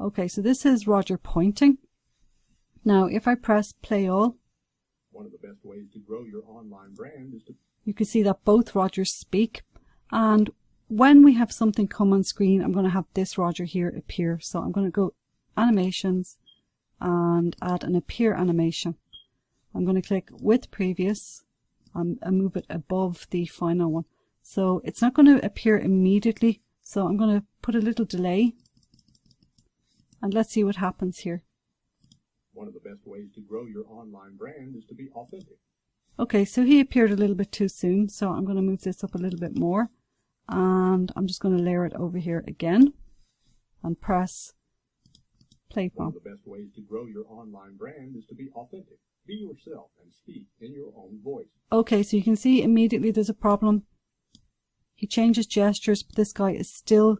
Okay, so this is Roger pointing. Now if I press play all, one of the best ways to grow your online brand is to... You can see that both Rogers speak, and when we have something come on screen, I'm going to have this Roger here appear. So I'm going to go animations and add an appear animation. I'm going to click with previous and move it above the final one. So it's not going to appear immediately. So I'm going to put a little delay and let's see what happens here. One of the best ways to grow your online brand is to be authentic. Okay, so he appeared a little bit too soon. So I'm going to move this up a little bit more and I'm just going to layer it over here again and press play from. One of the best ways to grow your online brand is to be authentic. Be yourself and speak in your own voice. Okay, so you can see immediately there's a problem. He changes gestures, but this guy is still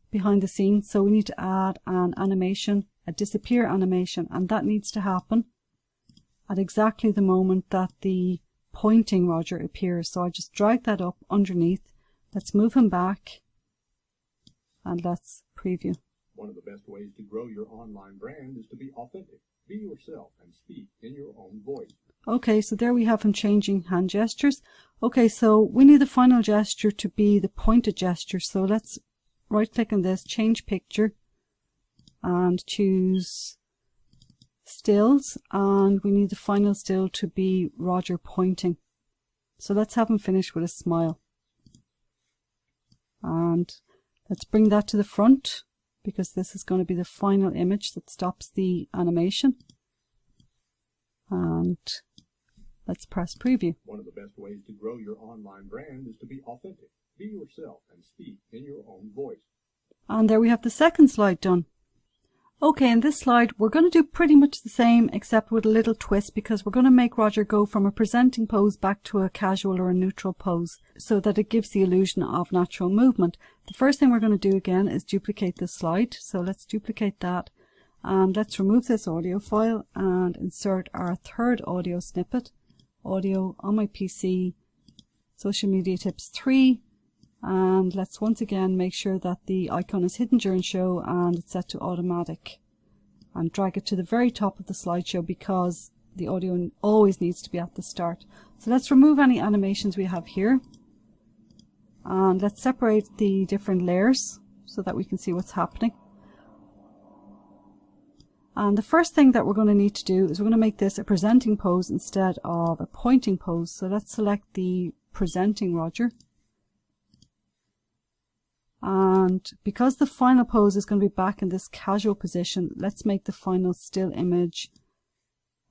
behind the scenes. So we need to add an animation, a disappear animation, and that needs to happen at exactly the moment that the pointing Roger appears. So I just drag that up underneath. Let's move him back and let's preview. One of the best ways to grow your online brand is to be authentic. Be yourself and speak in your own voice. Okay, so there we have him changing hand gestures. Okay, so we need the final gesture to be the pointed gesture. So let's right click on this, change picture, and choose stills. And we need the final still to be Roger pointing. So let's have him finish with a smile. And let's bring that to the front, because this is going to be the final image that stops the animation. And let's press preview. One of the best ways to grow your online brand is to be authentic. Be yourself and speak in your own voice. And there we have the second slide done. Okay, in this slide we're going to do pretty much the same except with a little twist, because we're going to make Roger go from a presenting pose back to a casual or a neutral pose so that it gives the illusion of natural movement. The first thing we're going to do again is duplicate this slide. So let's duplicate that and let's remove this audio file and insert our third audio snippet, audio on my PC, social media tips 3. And let's once again make sure that the icon is hidden during show and it's set to automatic, and drag it to the very top of the slideshow because the audio always needs to be at the start. So let's remove any animations we have here and let's separate the different layers so that we can see what's happening. And the first thing that we're going to need to do is we're going to make this a presenting pose instead of a pointing pose. So let's select the presenting Roger. And because the final pose is going to be back in this casual position, let's make the final still image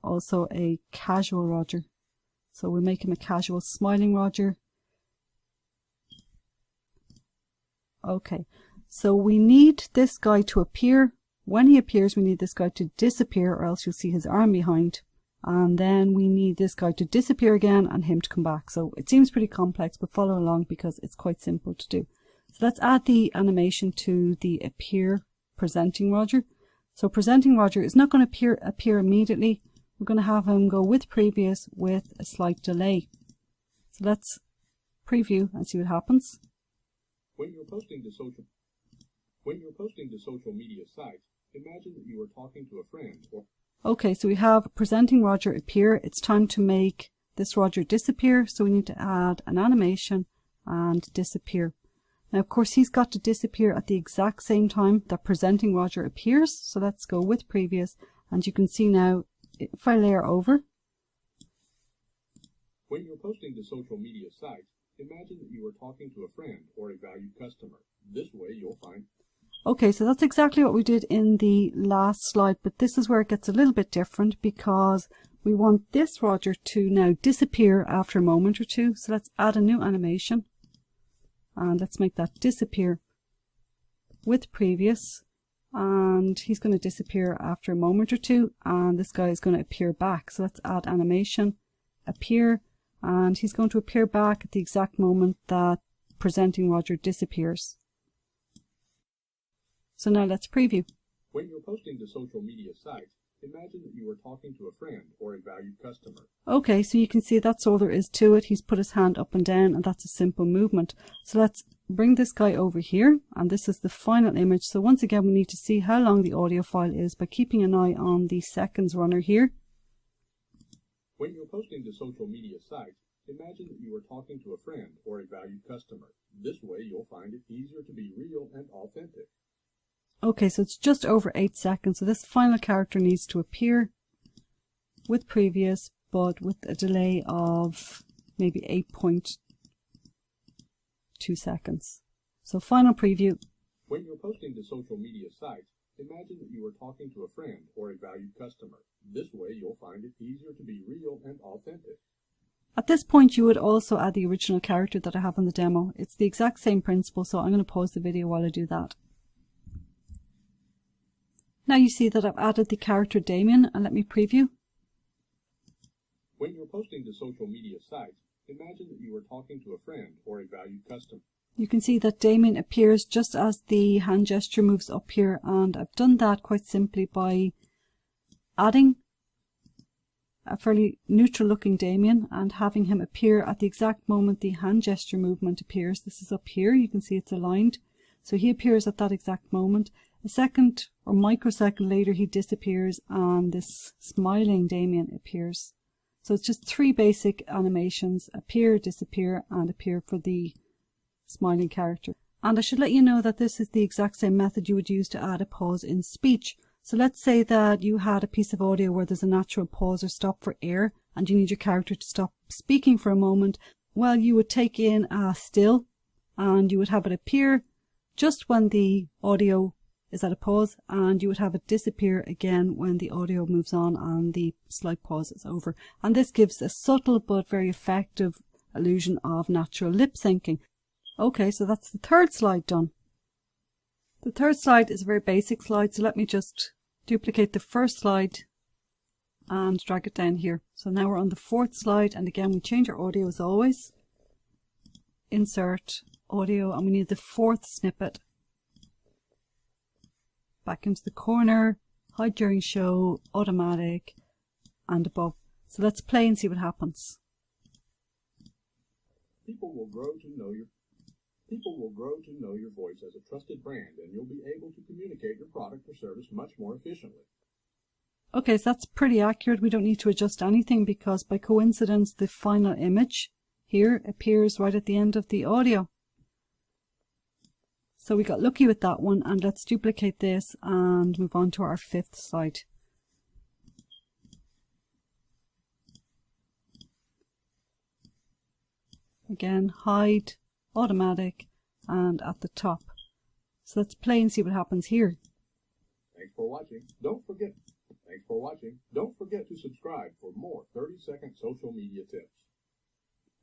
also a casual Roger. So we'll make him a casual smiling Roger. Okay, so we need this guy to appear. When he appears, we need this guy to disappear, or else you'll see his arm behind. And then we need this guy to disappear again and him to come back. So it seems pretty complex, but follow along because it's quite simple to do. So let's add the animation to the appear presenting Roger. So presenting Roger is not going to appear immediately. We're going to have him go with previous with a slight delay. So let's preview and see what happens. When you're posting to social media sites, imagine that you are talking to a friend. Okay, so we have presenting Roger appear. It's time to make this Roger disappear. So we need to add an animation and disappear. Now, of course, he's got to disappear at the exact same time that presenting Roger appears. So let's go with previous. And you can see now, if I layer over. When you're posting to social media sites, imagine that you are talking to a friend or a valued customer. This way you'll find... Okay, so that's exactly what we did in the last slide, but this is where it gets a little bit different because we want this Roger to now disappear after a moment or two. So let's add a new animation. And let's make that disappear with previous, and he's going to disappear after a moment or two, and this guy is going to appear back. So let's add animation, appear, and he's going to appear back at the exact moment that presenting Roger disappears. So now let's preview. When you're posting to social media sites, Imagine that you were talking to a friend or a valued customer. Okay, so you can see that's all there is to it. He's put his hand up and down, and that's a simple movement. So let's bring this guy over here, and this is the final image. So once again, we need to see how long the audio file is by keeping an eye on the seconds runner here. When you're posting to social media sites, imagine that you were talking to a friend or a valued customer. This way, you'll find it easier to be real and authentic. Okay, so it's just over 8 seconds. So this final character needs to appear with previous, but with a delay of maybe 8.2 seconds. So final preview. When you're posting to social media sites, imagine that you were talking to a friend or a valued customer. This way, you'll find it easier to be real and authentic. At this point, you would also add the original character that I have in the demo. It's the exact same principle, so I'm going to pause the video while I do that. Now you see that I've added the character Damien, and let me preview. When you're posting to social media sites, imagine that you were talking to a friend or a valued customer. You can see that Damien appears just as the hand gesture moves up here, and I've done that quite simply by adding a fairly neutral looking Damien and having him appear at the exact moment the hand gesture movement appears. This is up here, you can see it's aligned. So he appears at that exact moment. A second or microsecond later he disappears and this smiling Damien appears. So it's just 3 basic animations: appear, disappear, and appear for the smiling character. And I should let you know that this is the exact same method you would use to add a pause in speech. So let's say that you had a piece of audio where there's a natural pause or stop for air, and you need your character to stop speaking for a moment. Well, you would take in a still and you would have it appear just when the audio is at a pause, and you would have it disappear again when the audio moves on and the slight pause is over. And this gives a subtle but very effective illusion of natural lip syncing. Okay, so that's the third slide done. The third slide is a very basic slide, so let me just duplicate the first slide and drag it down here. So now we're on the fourth slide, and again we change our audio as always. Insert audio, and we need the fourth snippet. Back into the corner, hide during show, automatic, and above. So let's play and see what happens. People will grow to know your voice as a trusted brand, and you'll be able to communicate your product or service much more efficiently. Okay, so that's pretty accurate. We don't need to adjust anything because by coincidence the final image here appears right at the end of the audio. So we got lucky with that one, and let's duplicate this and move on to our fifth slide. Again, hide, automatic, and at the top. So let's play and see what happens here. Thanks for watching. Don't forget to subscribe for more 30-second social media tips.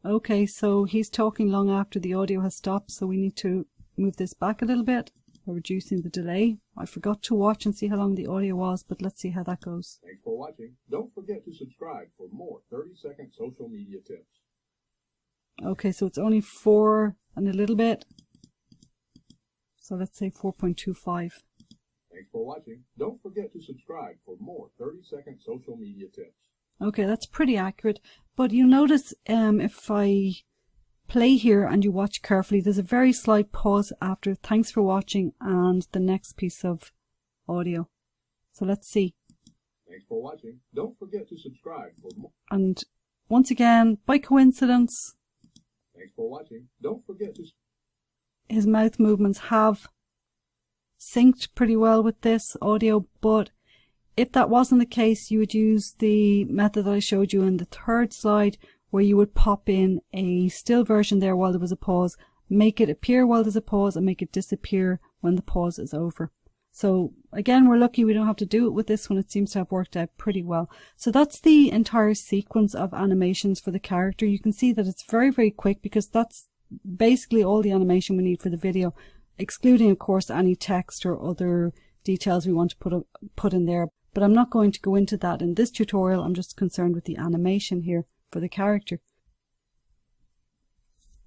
Okay, so he's talking long after the audio has stopped, so we need to move this back a little bit by reducing the delay. I forgot to watch and see how long the audio was, but let's see how that goes. Thanks for watching. Don't forget to subscribe for more 30-second social media tips. Okay, so it's only 4 and a little bit. So let's say 4.25. Thanks for watching. Don't forget to subscribe for more 30-second social media tips. Okay, that's pretty accurate. But you notice if I play here and you watch carefully, there's a very slight pause after thanks for watching and the next piece of audio. So let's see. Thanks for watching. Don't forget to subscribe for more. And once again, by coincidence, thanks for watching. Don't forget to... His mouth movements have synced pretty well with this audio, but if that wasn't the case, you would use the method that I showed you in the third slide, where you would pop in a still version there while there was a pause, make it appear while there's a pause, and make it disappear when the pause is over. So again, we're lucky we don't have to do it with this one. It seems to have worked out pretty well. So that's the entire sequence of animations for the character. You can see that it's very, very quick because that's basically all the animation we need for the video, excluding of course any text or other details we want to put in there. But I'm not going to go into that in this tutorial. I'm just concerned with the animation here for the character.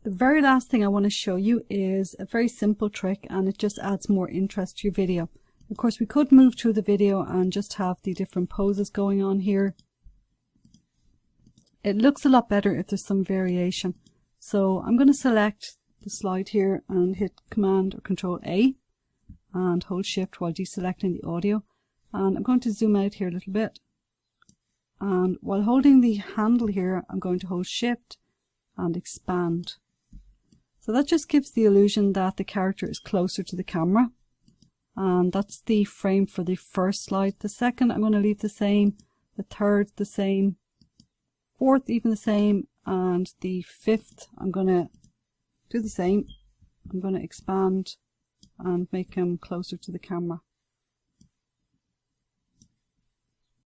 The very last thing I want to show you is a very simple trick, and it just adds more interest to your video. Of course, we could move through the video and just have the different poses going on here. It looks a lot better if there's some variation. So I'm going to select the slide here and hit Command or Control A and hold Shift while deselecting the audio. And I'm going to zoom out here a little bit. And while holding the handle here, I'm going to hold Shift and expand. So that just gives the illusion that the character is closer to the camera. And that's the frame for the first slide. The second I'm going to leave the same, the third the same, fourth even the same, and the fifth I'm going to do the same. I'm going to expand and make him closer to the camera.